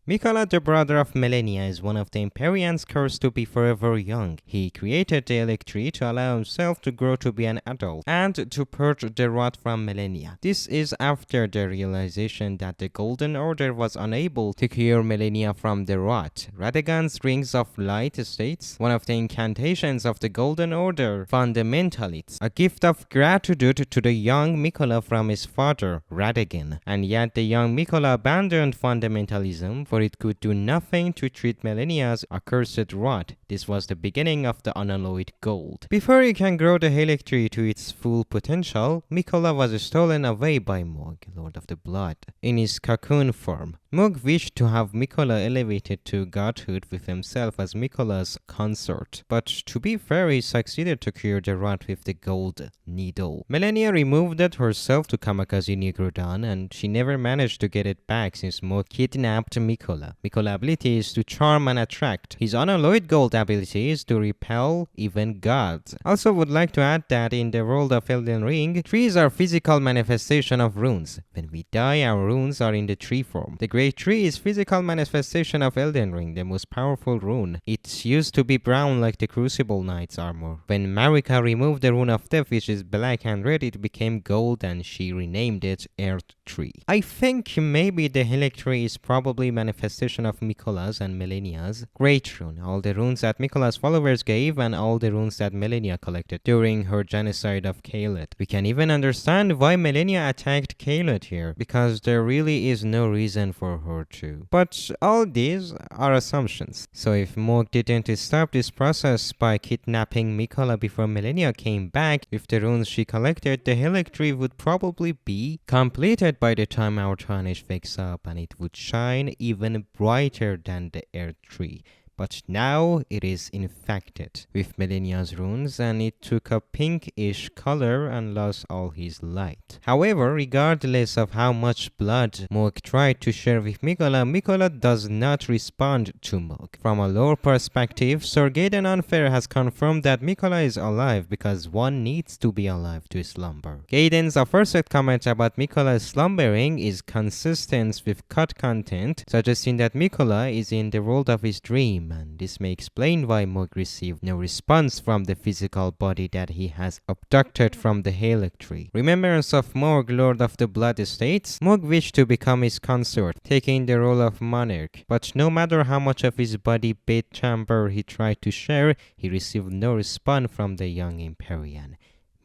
Miquella, the brother of Malenia, is one of the Empyreans cursed to be forever young. He created the Haligtree to allow himself to grow to be an adult and to purge the rot from Malenia. This is after the realization that the Golden Order was unable to cure Malenia from the rot. Radagon's Rings of Light states, one of the incantations of the Golden Order, fundamentalists, a gift of gratitude to the young Miquella from his father, Radagon. And yet the young Miquella abandoned fundamentalism, for it could do nothing to treat Malenia's accursed rot. This was the beginning of the unalloyed gold. Before he can grow the Haligtree to its full potential, Miquella was stolen away by Mohg, Lord of the Blood, in his cocoon form. Mohg wished to have Miquella elevated to godhood with himself as Miquella's consort, but to be fair, he succeeded to cure the rot with the gold needle. Malenia removed it herself to Kamikaze Negrodon, and she never managed to get it back since Mohg kidnapped Miquella. Miquella's ability is to charm and attract. His unalloyed gold ability is to repel even gods. Also would like to add that in the world of Elden Ring, trees are physical manifestation of runes. When we die, our runes are in the tree form. The Great Tree is physical manifestation of Elden Ring, the most powerful rune. It used to be brown like the Crucible Knight's armor. When Marika removed the rune of death, which is black and red, it became gold and she renamed it Earth Tree. I think maybe the Haligtree is probably manifestation of Miquella's and Malenia's Great Rune, all the runes that Miquella's followers gave and all the runes that Malenia collected during her genocide of Caelid. We can even understand why Malenia attacked Caelid here, because there really is no reason for her to. But all these are assumptions. So if Mohg didn't stop this process by kidnapping Miquella before Malenia came back with the runes she collected, the Haligtree would probably be completed by the time our tarnish wakes up, and it would shine even brighter than the Earth Tree. But now it is infected with Malenia's runes, and it took a pinkish color and lost all his light. However, regardless of how much blood Mohg tried to share with Miquella, Miquella does not respond to Mohg. From a lore perspective, Sir Gaiden Unfair has confirmed that Miquella is alive because one needs to be alive to slumber. Gaiden's aforesaid comment about Miquella slumbering is consistent with cut content, suggesting that Miquella is in the world of his dream, and this may explain why Mohg received no response from the physical body that he has abducted from the Haligtree. Remembrance of Mohg, Lord of the Blood states, Mohg wished to become his consort, taking the role of monarch, but no matter how much of his body bedchamber he tried to share, he received no response from the young Empyrean.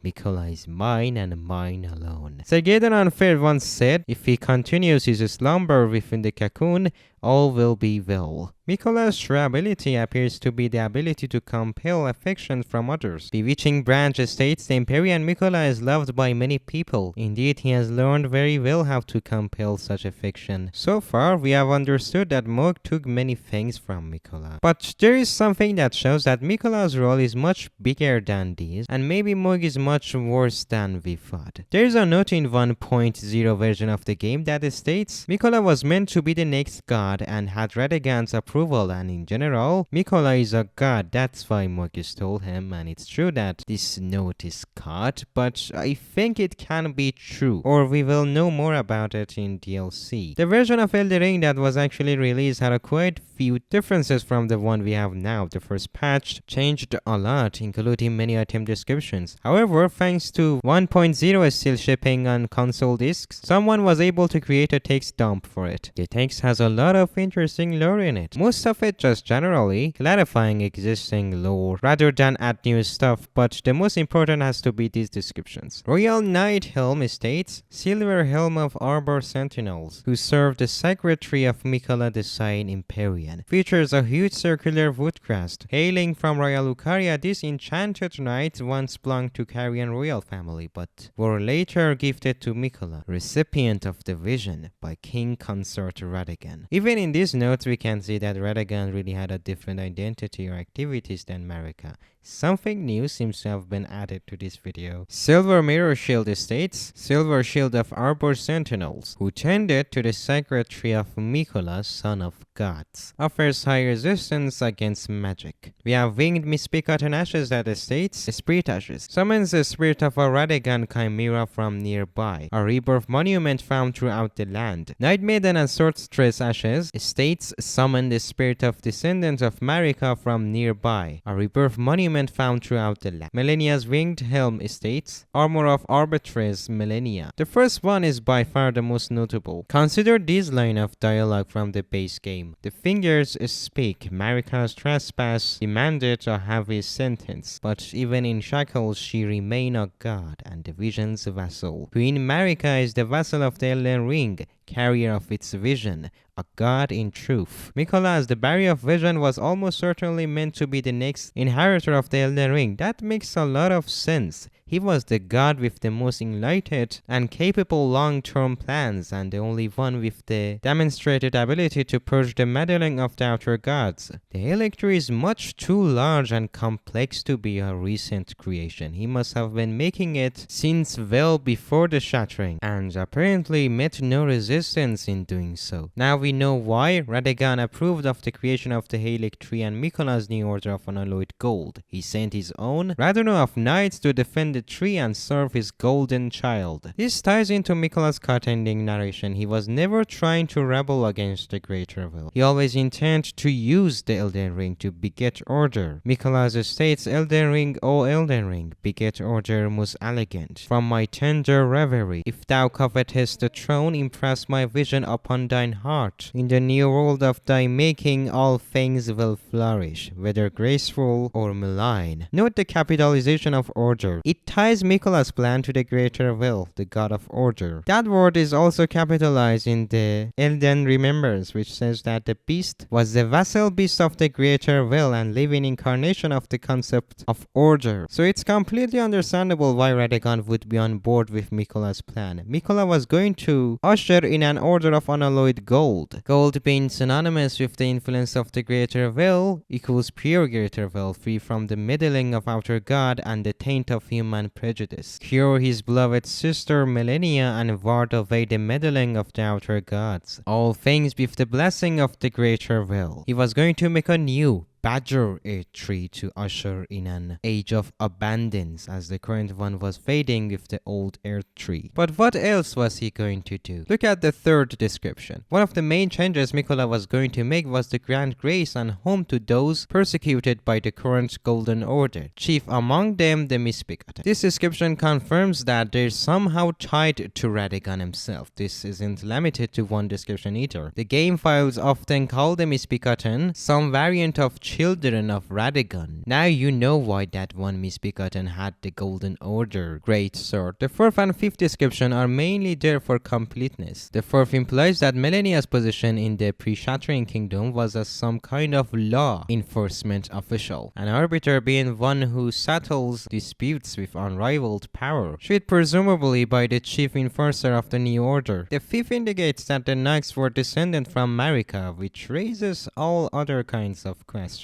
Miquella is mine and mine alone. Sir Gaiden Unfair once said, if he continues his slumber within the cocoon, all will be well. Miquella's true ability appears to be the ability to compel affection from others. Bewitching Branch states the Empyrean Miquella is loved by many people. Indeed, he has learned very well how to compel such affection. So far, we have understood that Mohg took many things from Miquella. But there is something that shows that Miquella's role is much bigger than this, and maybe Mohg is much worse than we thought. There is a note in 1.0 version of the game that states Miquella was meant to be the next god and had Radagon's approval, and in general, Miquella is a god. That's why Mohg stole him, and it's true that this note is cut, but I think it can be true, or we will know more about it in DLC. The version of Elden Ring that was actually released had a quite few differences from the one we have now. The first patch changed a lot, including many item descriptions. However, thanks to 1.0 still shipping on console discs, someone was able to create a text dump for it. The text has a lot of interesting lore in it. Most of it just generally clarifying existing lore rather than add new stuff, but the most important has to be these descriptions. Royal Knight Helm states, Silver Helm of Arbor Sentinels, who serve the sacred tree of Miquella the Sign Empyrean. Features a huge circular wood crest. Hailing from Royal Lucaria, this enchanted knight once belonged to Carian royal family, but were later gifted to Miquella, recipient of the vision by King Consort Radagon. Even in these notes, we can see that Radagon really had a different identity or activities than Marika. Something new seems to have been added to this video. Silver Mirror Shield states, Silver Shield of Arbor Sentinels, who tended to the sacred tree of Miquella, son of gods. Offers high resistance against magic. We have Winged Misbegotten Ashes that states, Spirit Ashes. Summons the spirit of a Radagon chimera from nearby. A rebirth monument found throughout the land. Night Maiden and Sorceress Ashes says, estates summon the spirit of descendants of Marika from nearby, a rebirth monument found throughout the land. Malenia's winged helm states, armor of arbitress Malenia. The first one is by far the most notable. Consider this line of dialogue from the base game. The fingers speak, Marika's trespass demanded a heavy sentence, but even in shackles she remained a god and the vision's vassal. Queen Marika is the vassal of the Elden Ring, carrier of its vision, a god in truth. Miquella, as the barrier of vision, was almost certainly meant to be the next inheritor of the Elden Ring. That makes a lot of sense. He was the god with the most enlightened and capable long-term plans, and the only one with the demonstrated ability to purge the meddling of the outer gods. The Haligtree is much too large and complex to be a recent creation. He must have been making it since well before the Shattering, and apparently met no resistance in doing so. Now we know why Radagon approved of the creation of the Haligtree and Miquella's new order of unalloyed gold. He sent his own Radagon of knights to defend the tree and serve his golden child. This ties into Miquella's cut-ending narration. He was never trying to rebel against the greater will. He always intended to use the Elden Ring to beget order. Miquella states, Elden Ring, O Elden Ring, beget order most elegant. From my tender reverie, if thou covetest the throne, impress my vision upon thine heart. In the new world of thy making, all things will flourish, whether graceful or malign. Note the capitalization of order. It ties Miquella's plan to the greater will, the god of order. That word is also capitalized in the Elden Remembers, which says that the beast was the vassal beast of the greater will and living incarnation of the concept of order. So it's completely understandable why Radagon would be on board with Miquella's plan. Miquella was going to usher in an order of unalloyed gold. Gold being synonymous with the influence of the greater will equals pure greater will, free from the meddling of outer god and the taint of human prejudice. Cure his beloved sister Malenia and ward away the meddling of the outer gods. All things with the blessing of the greater will. He was going to make a new badger earth tree to usher in an age of abundance, as the current one was fading with the old earth tree. But what else was he going to do? Look at the third description. One of the main changes Miquella was going to make was to grant grace and home to those persecuted by the current Golden Order, chief among them the misbegotten. This description confirms that they're somehow tied to Radagon himself. This isn't limited to one description either. The game files often call the misbegotten some variant of children of Radagon. Now you know why that one misbegotten had the Golden Order great sword. The fourth and fifth description are mainly there for completeness. The fourth implies that Malenia's position in the pre-Shattering Kingdom was as some kind of law enforcement official, an arbiter being one who settles disputes with unrivaled power, treated presumably by the chief enforcer of the new order. The fifth indicates that the knights were descended from Marika, which raises all other kinds of questions.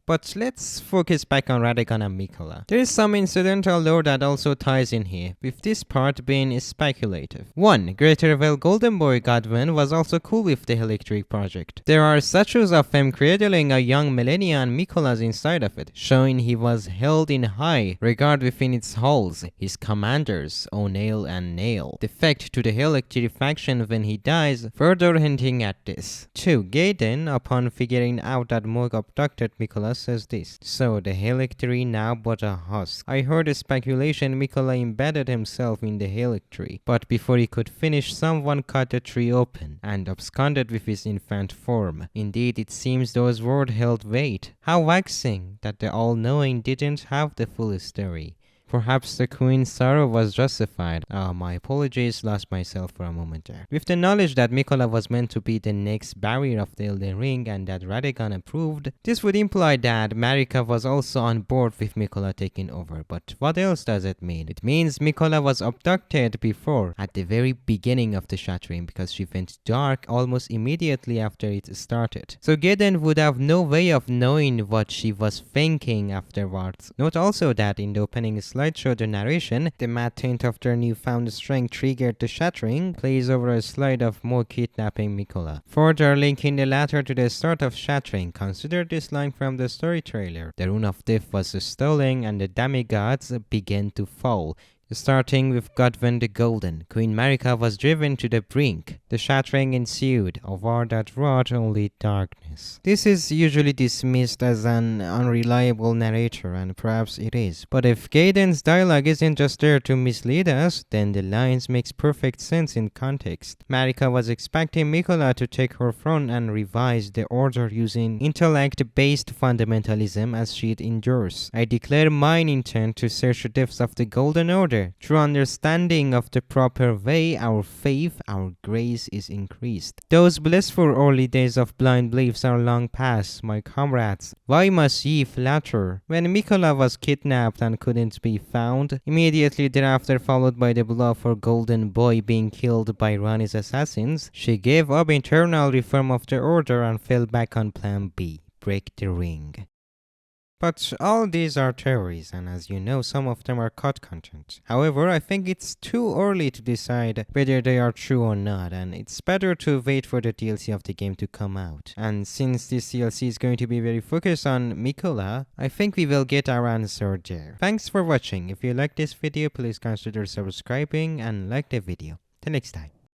But let's focus back on Radagon and Miquella. There is some incidental lore that also ties in here, with this part being speculative. 1. Greater Well Golden Boy Godwin was also cool with the Haligtree project. There are statues of him cradling a young Malenia and Miquella's inside of it, showing he was held in high regard within its halls, his commanders, O'Neill and Nail. Defect to the Haligtree faction when he dies, further hinting at this. 2. Gaiden, upon figuring out that Mohg abducted Miquella, says this. So the Haligtree now but a husk. I heard a speculation Miquella embedded himself in the Haligtree, but before he could finish, someone cut the tree open and absconded with his infant form. Indeed, it seems those words held weight. How vexing that the all-knowing didn't have the full story. Perhaps the queen's sorrow was justified. My apologies, lost myself for a moment there. With the knowledge that Miquella was meant to be the next barrier of the Elden Ring and that Radagon approved, this would imply that Marika was also on board with Miquella taking over. But what else does it mean? It means Miquella was abducted before, at the very beginning of the Shattering, because she went dark almost immediately after it started. So Gaiden would have no way of knowing what she was thinking afterwards. Note also that in the opening slideshow, the narration, the mad taint of their newfound strength triggered the Shattering, plays over a slide of Mohg kidnapping Miquella, further linking the latter to the start of Shattering. Consider this line from the story trailer. The rune of death was stolen and the demigods began to fall. Starting with Godwin the Golden, Queen Marika was driven to the brink. The shattering ensued, a war that wrought only darkness. This is usually dismissed as an unreliable narrator, and perhaps it is. But if Gaiden's dialogue isn't just there to mislead us, then the lines makes perfect sense in context. Marika was expecting Miquella to take her throne and revise the order using intellect-based fundamentalism as she endures. I declare mine intent to search the depths of the Golden Order. Through understanding of the proper way, our faith, our grace is increased. Those blissful early days of blind beliefs are long past, my comrades. Why must ye flatter? When Miquella was kidnapped and couldn't be found, immediately thereafter followed by the blow of her golden boy being killed by Rani's assassins, she gave up internal reform of the order and fell back on plan B, break the ring. But all these are theories, and as you know, some of them are cut content. However, I think it's too early to decide whether they are true or not, and it's better to wait for the DLC of the game to come out. And since this DLC is going to be very focused on Miquella, I think we will get our answer there. Thanks for watching. If you like this video, please consider subscribing and like the video. Till next time.